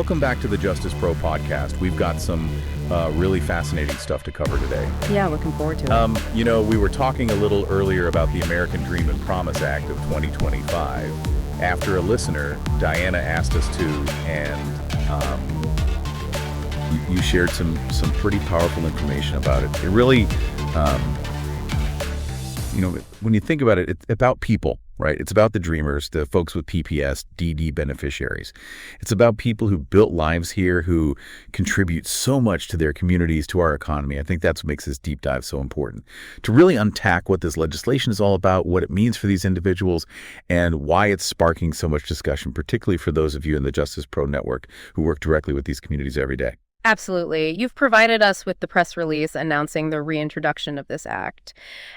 Welcome back to the Justice Pro podcast. We've got some really fascinating stuff to cover today. Yeah, looking forward to it. We were talking a little earlier about the American Dream and Promise Act of 2025. After a listener, Diana, asked us to, and you shared some pretty powerful information about it. It really, when you think about it, it's about people, right? It's about the dreamers, the folks with TPS, DED beneficiaries. It's about people who built lives here, who contribute so much to their communities, to our economy. I think that's what makes this deep dive so important. To really unpack what this legislation is all about, what it means for these individuals, and why it's sparking so much discussion, particularly for those of you in the Justice Pro Network who work directly with these communities every day. Absolutely. You've provided us with the press release announcing the reintroduction of this act.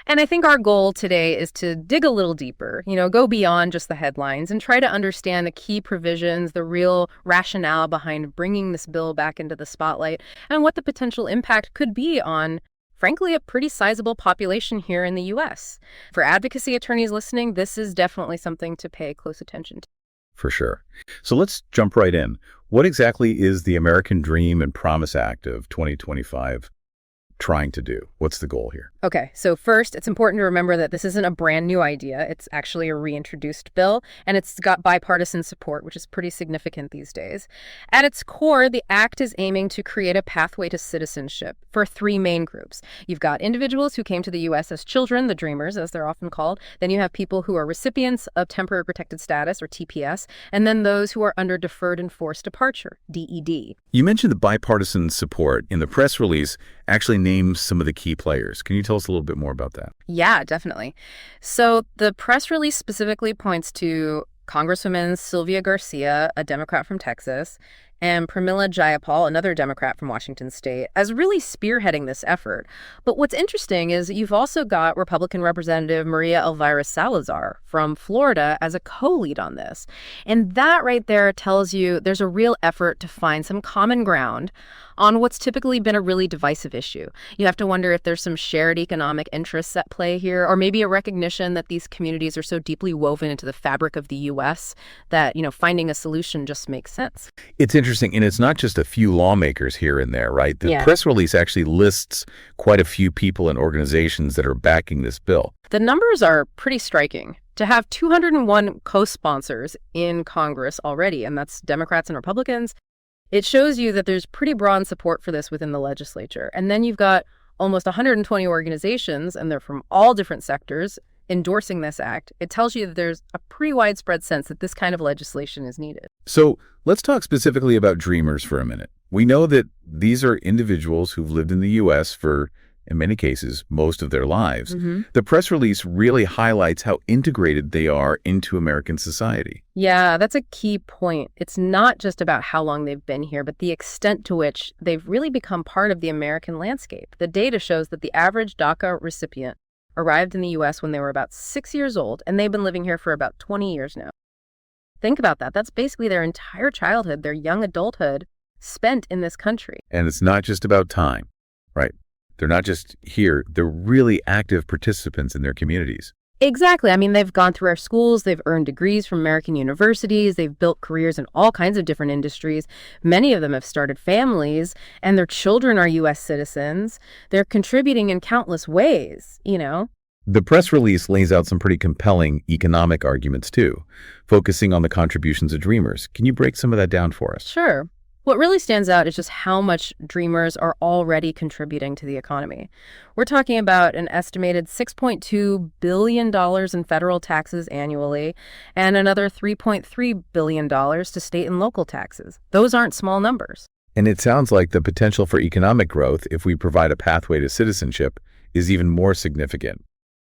And I think our goal today is to dig a little deeper, go beyond just the headlines and try to understand the key provisions, the real rationale behind bringing this bill back into the spotlight, and what the potential impact could be on, frankly, a pretty sizable population here in the U.S. For advocacy attorneys listening, this is definitely something to pay close attention to. For sure. So let's jump right in. What exactly is the American Dream and Promise Act of 2025 trying to do? What's the goal here? Okay, so first, it's important to remember that this isn't a brand new idea. It's actually a reintroduced bill, and it's got bipartisan support, which is pretty significant these days. At its core, the act is aiming to create a pathway to citizenship for three main groups. You've got individuals who came to the U.S. as children, the dreamers, as they're often called. Then you have people who are recipients of temporary protected status, or TPS, and then those who are under Deferred Enforced Departure, DED. You mentioned the bipartisan support. In the press release, actually names some of the key players. Can you tell us a little bit more about that? Yeah, definitely. So the press release specifically points to Congresswoman Sylvia Garcia, a Democrat from Texas, and Pramila Jayapal, another Democrat from Washington state, as really spearheading this effort. But what's interesting is you've also got Republican Representative Maria Elvira Salazar from Florida as a co-lead on this. And that right there tells you there's a real effort to find some common ground on what's typically been a really divisive issue. You have to wonder if there's some shared economic interests at play here, or maybe a recognition that these communities are so deeply woven into the fabric of the U.S. that, finding a solution just makes sense. It's interesting, and it's not just a few lawmakers here and there, right? The press release actually lists quite a few people and organizations that are backing this bill. The numbers are pretty striking. To have 201 co-sponsors in Congress already, and that's Democrats and Republicans, it shows you that there's pretty broad support for this within the legislature. And then you've got almost 120 organizations, and they're from all different sectors, endorsing this act. It tells you that there's a pretty widespread sense that this kind of legislation is needed. So let's talk specifically about dreamers for a minute. We know that these are individuals who've lived in the U.S. for, in many cases, most of their lives. The press release really highlights how integrated they are into American society. Yeah, that's a key point. It's not just about how long they've been here, but the extent to which they've really become part of the American landscape. The data shows that the average DACA recipient arrived in the U.S. when they were about 6 years old, and they've been living here for about 20 years now. Think about that. That's basically their entire childhood, their young adulthood spent in this country. And it's not just about time, right? They're not just here. They're really active participants in their communities. Exactly. I mean, they've gone through our schools, they've earned degrees from American universities, they've built careers in all kinds of different industries. Many of them have started families, and their children are U.S. citizens. They're contributing in countless ways, The press release lays out some pretty compelling economic arguments, too, focusing on the contributions of dreamers. Can you break some of that down for us? Sure. What really stands out is just how much dreamers are already contributing to the economy. We're talking about an estimated $6.2 billion in federal taxes annually and another $3.3 billion to state and local taxes. Those aren't small numbers. And it sounds like the potential for economic growth, if we provide a pathway to citizenship, is even more significant,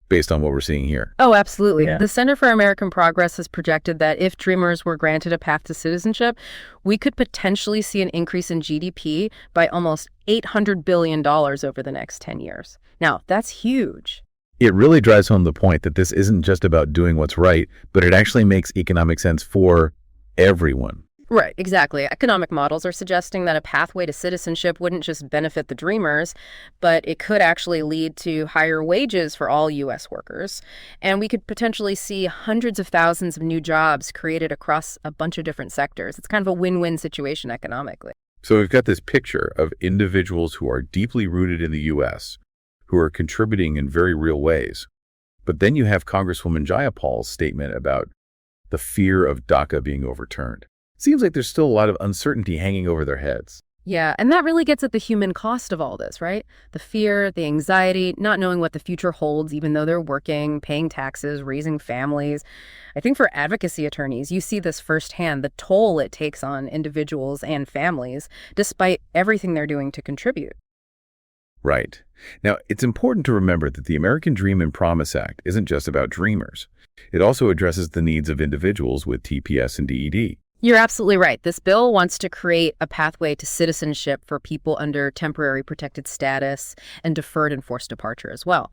based on what we're seeing here. Oh, absolutely. Yeah. The Center for American Progress has projected that if dreamers were granted a path to citizenship, we could potentially see an increase in GDP by almost $800 billion over the next 10 years. Now, that's huge. It really drives home the point that this isn't just about doing what's right, but it actually makes economic sense for everyone. Right, exactly. Economic models are suggesting that a pathway to citizenship wouldn't just benefit the dreamers, but it could actually lead to higher wages for all U.S. workers. And we could potentially see hundreds of thousands of new jobs created across a bunch of different sectors. It's kind of a win-win situation economically. So we've got this picture of individuals who are deeply rooted in the U.S., who are contributing in very real ways. But then you have Congresswoman Jayapal's statement about the fear of DACA being overturned. Seems like there's still a lot of uncertainty hanging over their heads. Yeah, and that really gets at the human cost of all this, right? The fear, the anxiety, not knowing what the future holds, even though they're working, paying taxes, raising families. I think for advocacy attorneys, you see this firsthand, the toll it takes on individuals and families, despite everything they're doing to contribute. Right. Now, it's important to remember that the American Dream and Promise Act isn't just about dreamers. It also addresses the needs of individuals with TPS and DED. You're absolutely right. This bill wants to create a pathway to citizenship for people under temporary protected status and deferred enforced departure as well.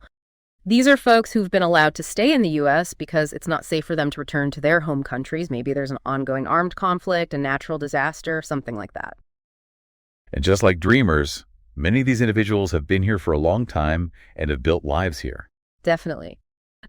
These are folks who've been allowed to stay in the U.S. because it's not safe for them to return to their home countries. Maybe there's an ongoing armed conflict, a natural disaster, something like that. And just like dreamers, many of these individuals have been here for a long time and have built lives here. Definitely.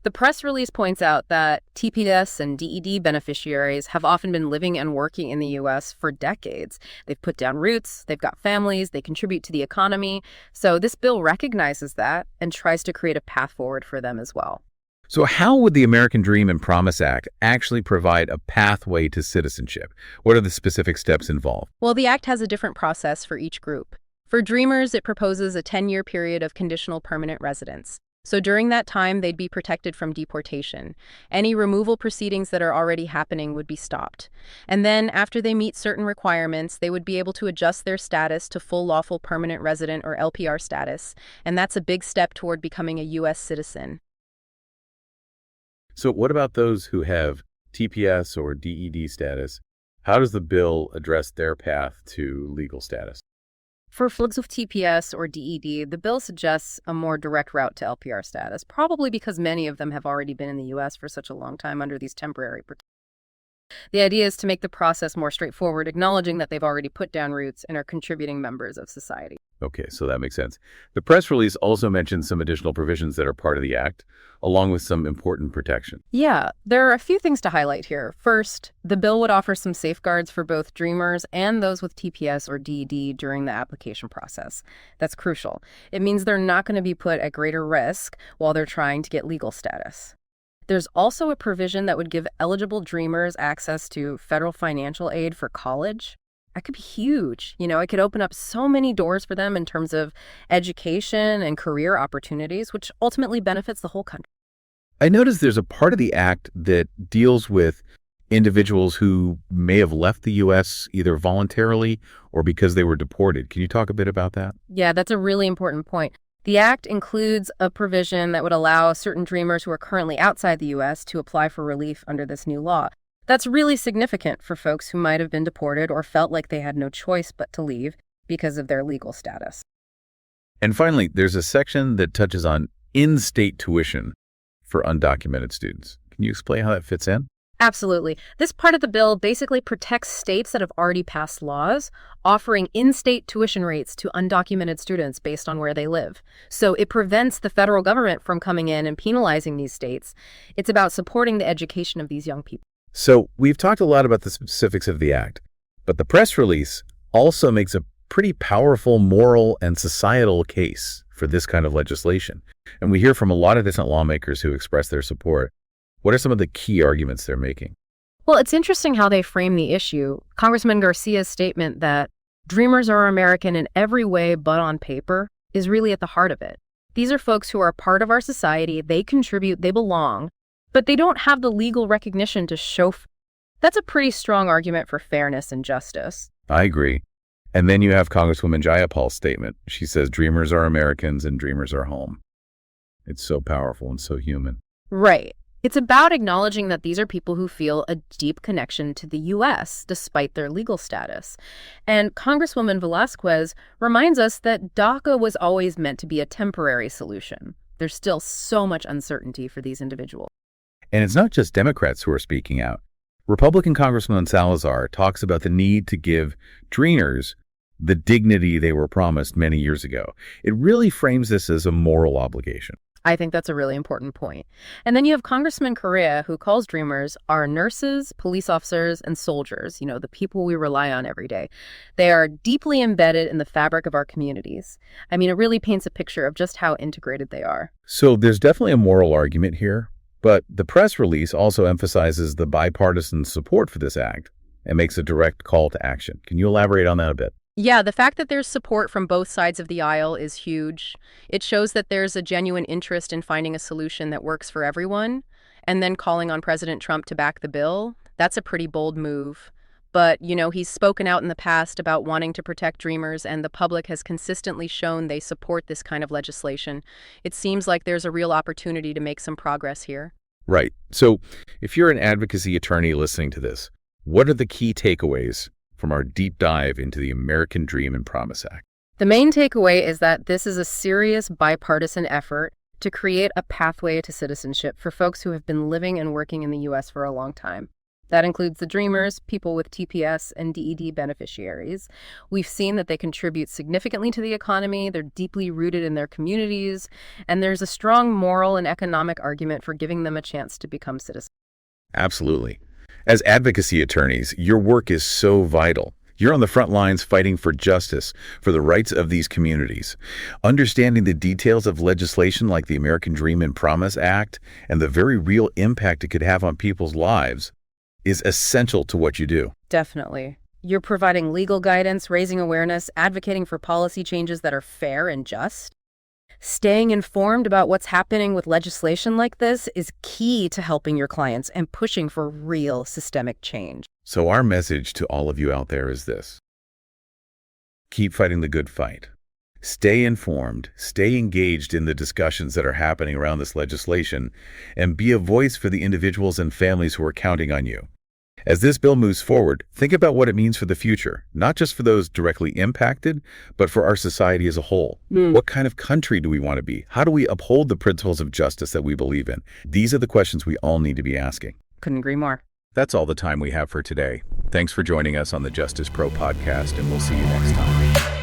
The press release points out that TPS and DED beneficiaries have often been living and working in the U.S. for decades. They've put down roots, they've got families, they contribute to the economy. So this bill recognizes that and tries to create a path forward for them as well. So how would the American Dream and Promise Act actually provide a pathway to citizenship? What are the specific steps involved? Well, the act has a different process for each group. For dreamers, it proposes a 10-year period of conditional permanent residence. So during that time, they'd be protected from deportation. Any removal proceedings that are already happening would be stopped. And then, after they meet certain requirements, they would be able to adjust their status to full lawful permanent resident or LPR status. And that's a big step toward becoming a U.S. citizen. So what about those who have TPS or DED status? How does the bill address their path to legal status? For folks with TPS or DED, the bill suggests a more direct route to LPR status, probably because many of them have already been in the U.S. for such a long time under these temporary protections. The idea is to make the process more straightforward, acknowledging that they've already put down roots and are contributing members of society. Okay, so that makes sense. The press release also mentions some additional provisions that are part of the act, along with some important protection. Yeah, there are a few things to highlight here. First, the bill would offer some safeguards for both dreamers and those with TPS or DED during the application process. That's crucial. It means they're not going to be put at greater risk while they're trying to get legal status. There's also a provision that would give eligible dreamers access to federal financial aid for college. That could be huge. It could open up so many doors for them in terms of education and career opportunities, which ultimately benefits the whole country. I noticed there's a part of the act that deals with individuals who may have left the U.S. either voluntarily or because they were deported. Can you talk a bit about that? Yeah, that's a really important point. The act includes a provision that would allow certain dreamers who are currently outside the U.S. to apply for relief under this new law. That's really significant for folks who might have been deported or felt like they had no choice but to leave because of their legal status. And finally, there's a section that touches on in-state tuition for undocumented students. Can you explain how that fits in? Absolutely. This part of the bill basically protects states that have already passed laws offering in-state tuition rates to undocumented students based on where they live. So it prevents the federal government from coming in and penalizing these states. It's about supporting the education of these young people. So we've talked a lot about the specifics of the act, but the press release also makes a pretty powerful moral and societal case for this kind of legislation. And we hear from a lot of different lawmakers who express their support. What are some of the key arguments they're making? Well, it's interesting how they frame the issue. Congressman Garcia's statement that dreamers are American in every way but on paper is really at the heart of it. These are folks who are a part of our society, they contribute, they belong, but they don't have the legal recognition to show. That's a pretty strong argument for fairness and justice. I agree. And then you have Congresswoman Jayapal's statement. She says dreamers are Americans and dreamers are home. It's so powerful and so human. Right. It's about acknowledging that these are people who feel a deep connection to the U.S. despite their legal status. And Congresswoman Velazquez reminds us that DACA was always meant to be a temporary solution. There's still so much uncertainty for these individuals. And it's not just Democrats who are speaking out. Republican Congressman Salazar talks about the need to give dreamers the dignity they were promised many years ago. It really frames this as a moral obligation. I think that's a really important point. And then you have Congressman Correa, who calls dreamers our nurses, police officers, and soldiers, the people we rely on every day. They are deeply embedded in the fabric of our communities. I mean, it really paints a picture of just how integrated they are. So there's definitely a moral argument here, but the press release also emphasizes the bipartisan support for this act and makes a direct call to action. Can you elaborate on that a bit? Yeah, the fact that there's support from both sides of the aisle is huge. It shows that there's a genuine interest in finding a solution that works for everyone, and then calling on President Trump to back the bill. That's a pretty bold move. But, he's spoken out in the past about wanting to protect dreamers, and the public has consistently shown they support this kind of legislation. It seems like there's a real opportunity to make some progress here. Right. So if you're an advocacy attorney listening to this, what are the key takeaways from our deep dive into the American Dream and Promise Act? The main takeaway is that this is a serious bipartisan effort to create a pathway to citizenship for folks who have been living and working in the U.S. for a long time. That includes the dreamers, people with TPS and DED beneficiaries. We've seen that they contribute significantly to the economy, they're deeply rooted in their communities, and there's a strong moral and economic argument for giving them a chance to become citizens. Absolutely. As advocacy attorneys, your work is so vital. You're on the front lines fighting for justice, for the rights of these communities. Understanding the details of legislation like the American Dream and Promise Act and the very real impact it could have on people's lives is essential to what you do. Definitely. You're providing legal guidance, raising awareness, advocating for policy changes that are fair and just. Staying informed about what's happening with legislation like this is key to helping your clients and pushing for real systemic change. So our message to all of you out there is this. Keep fighting the good fight. Stay informed, stay engaged in the discussions that are happening around this legislation, and be a voice for the individuals and families who are counting on you. As this bill moves forward, think about what it means for the future, not just for those directly impacted, but for our society as a whole. What kind of country do we want to be? How do we uphold the principles of justice that we believe in? These are the questions we all need to be asking. Couldn't agree more. That's all the time we have for today. Thanks for joining us on the Justice Pro podcast, and we'll see you next time.